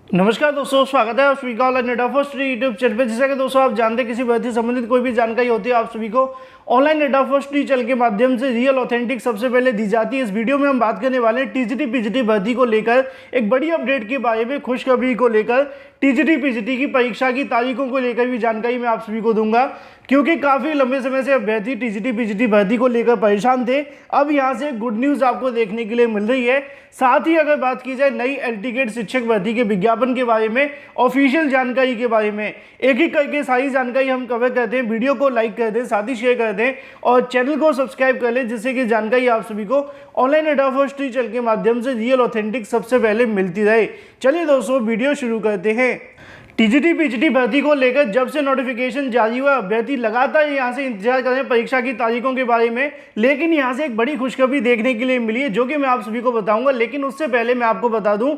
नमस्कार दोस्तों, स्वागत है आप सभी का ऑनलाइन नेटा फर्स्ट यूट्यूब चैनल पे। जैसा कि दोस्तों आप जानते हैं, किसी भर्ती से संबंधित कोई भी जानकारी होती है आप सभी को ऑनलाइन नेटा फर्स्ट चैनल के माध्यम से रियल ऑथेंटिक सबसे पहले दी जाती है। इस वीडियो में हम बात करने वाले हैं टीजीटी पीजीटी भर्ती को लेकर एक बड़ी अपडेट के बारे में, खुशखबरी को लेकर। टीजीटी पीजीटी की परीक्षा की तारीखों को लेकर भी जानकारी मैं आप सभी को दूंगा, क्योंकि काफी लंबे समय से अभ्यर्थी टीजीटी पीजीटी भर्ती को लेकर परेशान थे। अब यहां से गुड न्यूज आपको देखने के लिए मिल रही है। साथ ही अगर बात की जाए नई एल टिकट शिक्षक भर्ती के विज्ञापन के बारे में, ऑफिशियल जानकारी के बारे में, एक एक करके सारी जानकारी हम कवर करते हैं। वीडियो को लाइक कर दें, साथ ही शेयर कर दें और चैनल को सब्सक्राइब कर लें, जिससे कि जानकारी आप सभी को ऑनलाइन नेटा फर्स्ट चैनल के माध्यम से रियल ऑथेंटिक सबसे पहले मिलती रहे। चलिए दोस्तों, वीडियो शुरू करते हैं। टीजीटी पीजीटी भर्ती को लेकर जब से नोटिफिकेशन जारी हुआ, अभ्यर्थी लगातार यहां से इंतजार कर रहे हैं परीक्षा की तारीखों के बारे में। लेकिन यहां से एक बड़ी खुशखबरी देखने के लिए मिली है, जो कि मैं आप सभी को बताऊंगा। लेकिन उससे पहले मैं आपको बता दूं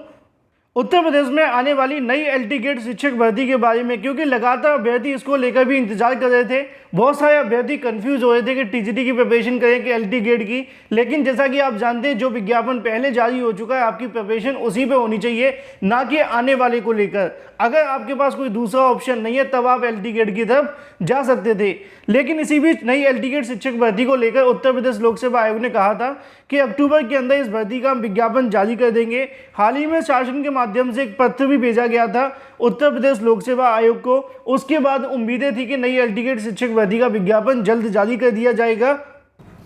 उत्तर प्रदेश में आने वाली नई एलटी गेट शिक्षक भर्ती के बारे में, क्योंकि लगातार अभ्यर्थी इसको लेकर भी इंतजार कर रहे थे। बहुत सारे अभ्यर्थी कंफ्यूज हो रहे थे कि टीजीटी की प्रिपरेशन करें कि एलटी गेट की। लेकिन जैसा कि आप जानते हैं, जो विज्ञापन पहले जारी हो चुका है, आपकी प्रिपरेशन उसी पे होनी चाहिए, ना कि आने वाले को लेकर। अगर आपके पास कोई दूसरा ऑप्शन नहीं है, तब आप एलटी गेट की तरफ जा सकते थे। लेकिन इसी बीच नई एलटी गेट शिक्षक भर्ती को लेकर उत्तर प्रदेश लोक सेवा आयोग ने कहा था कि अक्टूबर के अंदर इस भर्ती का विज्ञापन जारी कर देंगे। हाल ही में शासन के माध्यम से एक पत्र भी भेजा गया था उत्तर प्रदेश लोक सेवा आयोग को। उसके बाद उम्मीदें थी कि नई एल टिकट शिक्षक भर्ती का विज्ञापन जल्द जारी कर दिया जाएगा।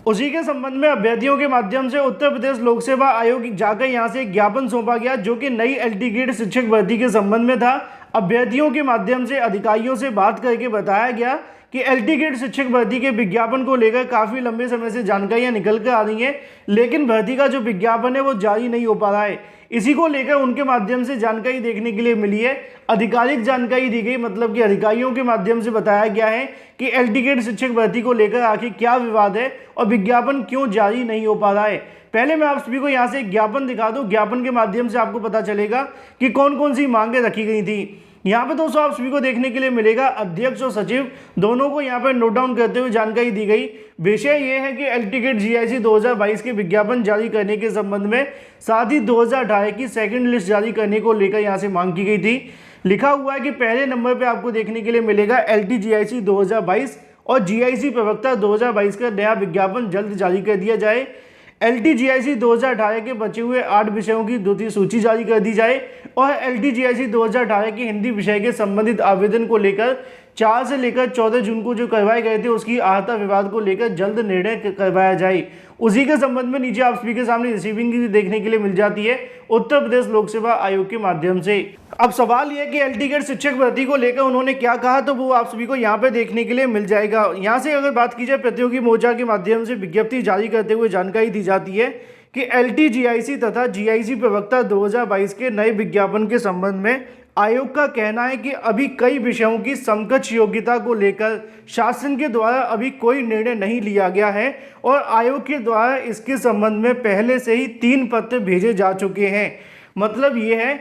उसी के संबंध में अभ्यर्थियों के माध्यम से उत्तर प्रदेश लोक सेवा आयोग जाकर यहां से एक ज्ञापन सौंपा गया, जो कि नई एल टिकट शिक्षक भर्ती के संबंध में था। अभ्यर्थियों के माध्यम से अधिकारियों से बात करके बताया गया कि एल टिकट शिक्षक भर्ती के विज्ञापन को लेकर काफी लंबे समय से जानकारियां निकल कर आ रही हैं, लेकिन भर्ती का जो विज्ञापन है वो जारी नहीं हो पा रहा है। इसी को लेकर उनके माध्यम से जानकारी देखने के लिए मिली है। आधिकारिक जानकारी दी गई, मतलब कि अधिकारियों के माध्यम से बताया गया है कि एल टिकट शिक्षक भर्ती को लेकर आखिर क्या विवाद है और विज्ञापन क्यों जारी नहीं हो पा रहा है। पहले मैं आप सभी को यहाँ से एक ज्ञापन दिखा दूं। ज्ञापन के माध्यम से आपको पता चलेगा कि कौन कौन सी मांगे रखी गई थी। यहाँ पे दोस्तों आप सभी को देखने के लिए मिलेगा अध्यक्ष और सचिव दोनों को यहाँ पे नोट डाउन करते हुए जानकारी दी गई। विषय ये है कि एल टिकट जीआईसी 2022 के विज्ञापन जारी करने के संबंध में, साथ ही 2018 की सेकंड लिस्ट जारी करने को लेकर यहाँ से मांग की गई थी। लिखा हुआ है कि पहले नंबर पे आपको देखने के लिए मिलेगा एलटी जीआईसी 2022 और जीआईसी प्रवक्ता 2022 का नया विज्ञापन जल्द जारी कर दिया जाए। एलटी जीआईसी 2018 के बचे हुए 8 विषयों की द्वितीय सूची जारी कर दी जाए और एलटी जीआईसी 2018 के हिंदी विषय के संबंधित आवेदन को लेकर 4 से लेकर 14 जून को जो करवाए गए थे, उसकी आहता विवाद को लेकर जल्द निर्णय करवाया जाए। उसी के संबंध में नीचे आप सभी के सामने रिसीविंग की देखने के लिए मिल जाती है उत्तर प्रदेश लोक सेवा आयोग के माध्यम से। अब सवाल यह है कि एल टिकट शिक्षक भर्ती को लेकर उन्होंने क्या कहा, तो वो आप सभी को यहाँ पे देखने के लिए मिल जाएगा। यहाँ से अगर बात की जाए, प्रतियोगी मोर्चा के माध्यम से विज्ञप्ति जारी करते हुए जानकारी दी जाती है कि एलटी जीआईसी तथा जीआईसी प्रवक्ता 2022 के नए विज्ञापन के संबंध में आयोग का कहना है कि अभी कई विषयों की समकक्ष योग्यता को लेकर शासन के द्वारा अभी कोई निर्णय नहीं लिया गया है और आयोग के द्वारा इसके संबंध में पहले से ही 3 पत्र भेजे जा चुके हैं। मतलब ये है,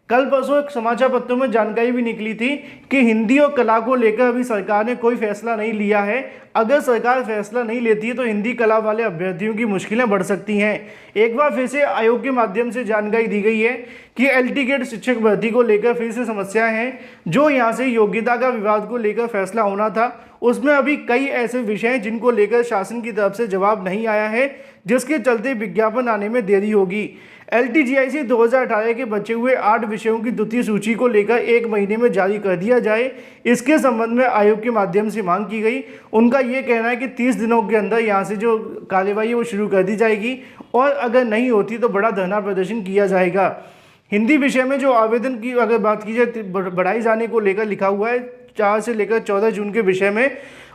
कल परसों एक समाचार पत्रों में जानकारी भी निकली थी कि हिंदी और कला को लेकर अभी सरकार ने कोई फैसला नहीं लिया है। अगर सरकार फैसला नहीं लेती है तो हिंदी कला वाले अभ्यर्थियों की मुश्किलें बढ़ सकती हैं। एक बार फिर से आयोग के माध्यम से जानकारी दी गई है कि एल टिकट शिक्षक भर्ती को लेकर फिर से समस्याएं हैं। जो यहाँ से योग्यता का विवाद को लेकर फैसला होना था, उसमें अभी कई ऐसे विषय हैं जिनको लेकर शासन की तरफ से जवाब नहीं आया है, जिसके चलते विज्ञापन आने में देरी होगी। एलटी जीआईसी 2018 के बचे हुए 8 विषयों की द्वितीय सूची को लेकर 1 महीने में जारी कर दिया जाए, इसके संबंध में आयोग के माध्यम से मांग की गई। उनका ये कहना है कि 30 दिनों के अंदर यहाँ से जो कार्यवाही है वो शुरू कर दी जाएगी और अगर नहीं होती तो बड़ा धरना प्रदर्शन किया जाएगा। हिंदी विषय में जो आवेदन की अगर बात की जाए, बढ़ाई जाने को लेकर लिखा हुआ है 4 से लेकर 14 जून के विषय में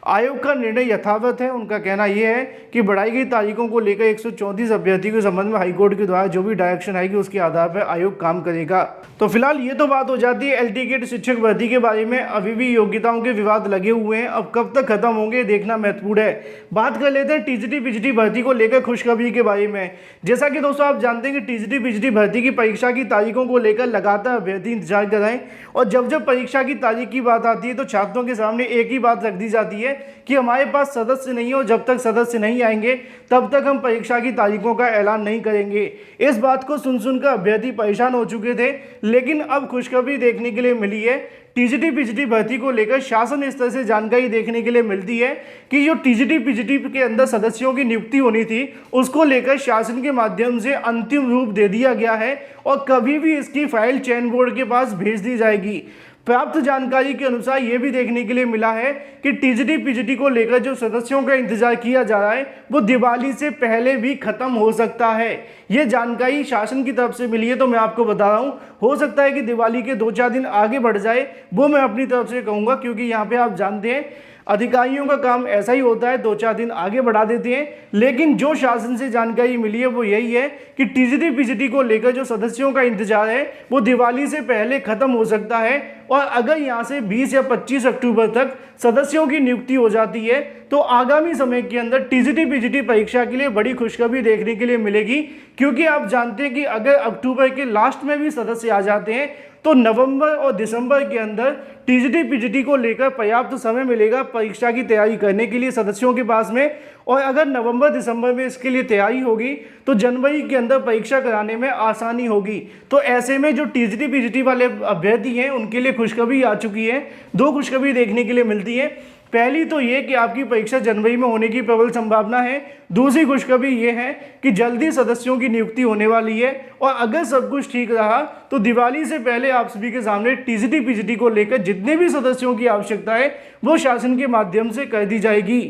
आयोग का निर्णय यथावत है। उनका कहना यह है कि बढ़ाई गई तारीखों को लेकर 134 अभ्यर्थियों के संबंध में हाईकोर्ट के द्वारा जो भी डायरेक्शन आएगी उसके आधार पर आयोग काम करेगा। तो फिलहाल ये तो बात हो जाती है एल टिकट शिक्षक भर्ती के बारे में। अभी भी योग्यताओं के विवाद लगे हुए हैं, अब कब तक खत्म होंगे देखना महत्वपूर्ण है। बात कर लेते हैं टीजीटी पीजीटी भर्ती को लेकर खुशखबरी के बारे में। जैसा कि दोस्तों आप जानते हैं कि टीजीटी पीजीटी भर्ती की परीक्षा की तारीखों को लेकर लगातार अभ्यर्थी इंतजार कर रहे हैं और जब जब परीक्षा की तारीख की बात आती है तो छात्रों के सामने एक ही बात रख दी जाती है है कि हमारे पास सदस्य नहीं हो, जब तक सदस्य नहीं आएंगे तब तक हम परीक्षा की तारीखों का ऐलान नहीं करेंगे। इस बात को सुनकर अभ्यर्थी परेशान हो चुके थे, लेकिन अब खुशखबरी देखने के लिए मिली है। टीजीटी पीजीटी भर्ती को लेकर शासन स्तर से जानकारी देखने के लिए मिलती है कि जो टीजीटी पीजीटी के अंदर सदस्यों की नियुक्ति होनी थी उसको लेकर शासन के माध्यम से अंतिम रूप दे दिया गया है और कभी भी इसकी फाइल चयन बोर्ड के पास भेज दी जाएगी। प्राप्त जानकारी के अनुसार यह भी देखने के लिए मिला है कि टीजीटी पीजीटी को लेकर जो सदस्यों का इंतजार किया जा रहा है वो दिवाली से पहले भी खत्म हो सकता है। ये जानकारी शासन की तरफ से मिली है, तो मैं आपको बता रहा हूँ हो सकता है कि दिवाली के 2-4 दिन आगे बढ़ जाए, वो मैं अपनी तरफ से कहूँगा, क्योंकि यहाँ पे आप जानते हैं अधिकारियों का काम ऐसा ही होता है, 2-4 दिन आगे बढ़ा देते हैं। लेकिन जो शासन से जानकारी मिली है वो यही है कि टीजीटी पीजीटी को लेकर जो सदस्यों का इंतजार है वो दिवाली से पहले खत्म हो सकता है। और अगर यहाँ से 20 या 25 अक्टूबर तक सदस्यों की नियुक्ति हो जाती है तो आगामी समय के अंदर टीजीटी पीजीटी परीक्षा के लिए बड़ी खुशखबरी देखने के लिए मिलेगी, क्योंकि आप जानते हैं कि अगर अक्टूबर के लास्ट में भी सदस्य आ जाते हैं तो नवंबर और दिसंबर के अंदर टीजीटी पीजीटी को लेकर पर्याप्त समय मिलेगा परीक्षा की तैयारी करने के लिए सदस्यों के पास में। और अगर नवंबर दिसंबर में इसके लिए तैयारी होगी तो जनवरी के अंदर परीक्षा कराने में आसानी होगी। तो ऐसे में जो टीजीटी पीजीटी वाले अभ्यर्थी हैं उनके लिए खुशखबरी आ चुकी है। 2 खुशखबरी देखने के लिए मिलती है। पहली तो ये कि आपकी परीक्षा जनवरी में होने की प्रबल संभावना है। दूसरी खुशखबरी ये है कि जल्दी सदस्यों की नियुक्ति होने वाली है और अगर सब कुछ ठीक रहा तो दिवाली से पहले आप सभी के सामने टीजीटी पीजीटी को लेकर जितने भी सदस्यों की आवश्यकता है वो शासन के माध्यम से कर दी जाएगी।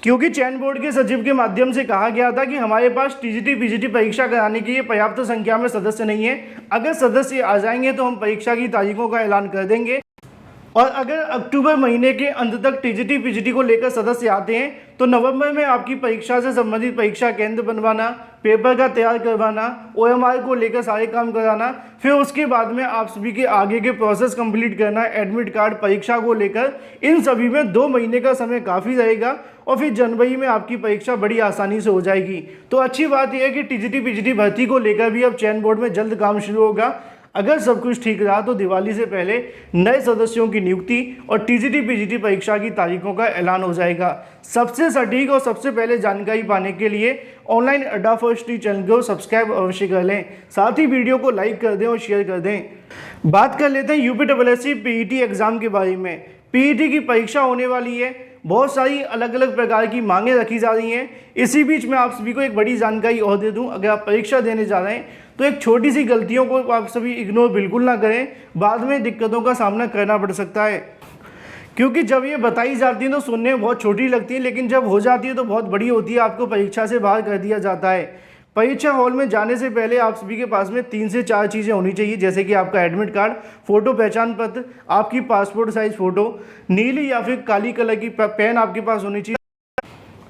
क्योंकि चयन बोर्ड के सचिव के माध्यम से कहा गया था कि हमारे पास टीजीटी पीजीटी परीक्षा कराने के लिए पर्याप्त संख्या में सदस्य नहीं है, अगर सदस्य आ जाएंगे तो हम परीक्षा की तारीखों का ऐलान कर देंगे। और अगर अक्टूबर महीने के अंत तक टीजीटी पीजीटी को लेकर सदस्य आते हैं तो नवंबर में आपकी परीक्षा से संबंधित परीक्षा केंद्र बनवाना, पेपर का तैयार करवाना, ओएमआर को लेकर सारे काम कराना, फिर उसके बाद में आप सभी के आगे के प्रोसेस कंप्लीट करना, एडमिट कार्ड, परीक्षा को लेकर, इन सभी में 2 महीने का समय काफ़ी रहेगा और फिर जनवरी में आपकी परीक्षा बड़ी आसानी से हो जाएगी। तो अच्छी बात यह है कि टीजीटी पीजीटी भर्ती को लेकर भी अब चयन बोर्ड में जल्द काम शुरू होगा। अगर सब कुछ ठीक रहा तो दिवाली से पहले नए सदस्यों की नियुक्ति और टीजीटी पीजीटी परीक्षा की तारीखों का ऐलान हो जाएगा। सबसे सटीक और सबसे पहले जानकारी पाने के लिए ऑनलाइन अड्डा फर्स्ट चैनल को सब्सक्राइब अवश्य कर लें, साथ ही वीडियो को लाइक कर दें और शेयर कर दें। बात कर लेते हैं यूपीएससी पीईटी एग्जाम के बारे में। पीईटी की परीक्षा होने वाली है, बहुत सारी अलग अलग प्रकार की मांगें रखी जा रही हैं। इसी बीच में आप सभी को एक बड़ी जानकारी और दे दूं, अगर आप परीक्षा देने जा रहे हैं तो एक छोटी सी गलतियों को आप सभी इग्नोर बिल्कुल ना करें, बाद में दिक्कतों का सामना करना पड़ सकता है। क्योंकि जब ये बताई जाती है तो सुनने में बहुत छोटी लगती है, लेकिन जब हो जाती है तो बहुत बड़ी होती है, आपको परीक्षा से बाहर कर दिया जाता है। परीक्षा हॉल में जाने से पहले आप सभी के पास में 3 से 4 चीज़ें होनी चाहिए, जैसे कि आपका एडमिट कार्ड, फोटो पहचान पत्र, आपकी पासपोर्ट साइज फ़ोटो, नीली या फिर काली कलर की पेन आपके पास होनी चाहिए।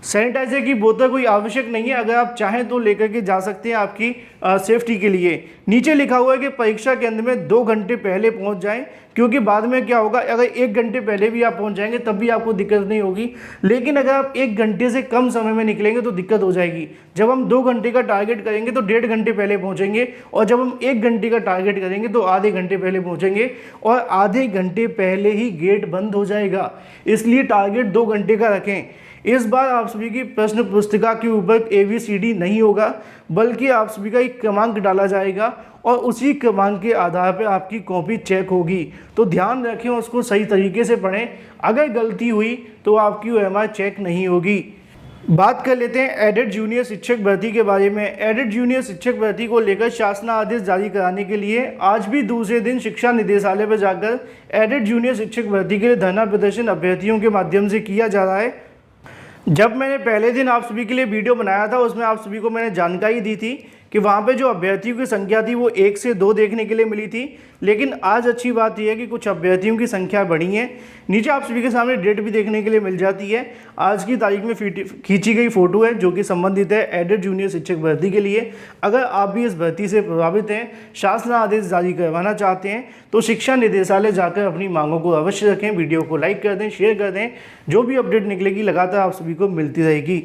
सैनिटाइजर की बोतल कोई आवश्यक नहीं है, अगर आप चाहें तो लेकर के जा सकते हैं आपकी सेफ्टी के लिए। नीचे लिखा हुआ है कि परीक्षा केंद्र में 2 घंटे पहले पहुंच जाएं, क्योंकि बाद में क्या होगा, अगर 1 घंटे पहले भी आप पहुंच जाएंगे तब भी आपको दिक्कत नहीं होगी, लेकिन अगर आप 1 घंटे से कम समय में निकलेंगे तो दिक्कत हो जाएगी। जब हम 2 घंटे का टारगेट करेंगे तो 1.5 घंटे पहले पहुँचेंगे, और जब हम 1 घंटे का टारगेट करेंगे तो आधे घंटे पहले पहुँचेंगे, और आधे घंटे पहले ही गेट बंद हो जाएगा। इसलिए टारगेट 2 घंटे का रखें। इस बार आप सभी की प्रश्न पुस्तिका के ऊपर ABCD नहीं होगा, बल्कि आप सभी का एक क्रमांक डाला जाएगा और उसी क्रमांक के आधार पर आपकी कॉपी चेक होगी। तो ध्यान रखें, उसको सही तरीके से पढ़ें, अगर गलती हुई तो आपकी OMR चेक नहीं होगी। बात कर लेते हैं एडेड जूनियर शिक्षक भर्ती के बारे में। एडेड जूनियर शिक्षक भर्ती को लेकर शासनादेश जारी कराने के लिए आज भी दूसरे दिन शिक्षा निदेशालय पर जाकर एडेड जूनियर शिक्षक भर्ती के लिए धरना प्रदर्शन अभ्यर्थियों के माध्यम से किया जा रहा है। जब मैंने पहले दिन आप सभी के लिए वीडियो बनाया था उसमें आप सभी को मैंने जानकारी दी थी कि वहाँ पे जो अभ्यर्थियों की संख्या थी वो 1 से 2 देखने के लिए मिली थी, लेकिन आज अच्छी बात यह है कि कुछ अभ्यर्थियों की संख्या बढ़ी है। नीचे आप सभी के सामने डेट भी देखने के लिए मिल जाती है। आज की तारीख में खींची गई फोटो है जो कि संबंधित है एडेड जूनियर शिक्षक भर्ती के लिए। अगर आप भी इस भर्ती से प्रभावित हैं, शासन आदेश जारी करवाना चाहते हैं, तो शिक्षा निदेशालय जाकर अपनी मांगों को अवश्य रखें। वीडियो को लाइक कर दें, शेयर कर दें, जो भी अपडेट निकलेगी लगातार आप सभी को मिलती रहेगी।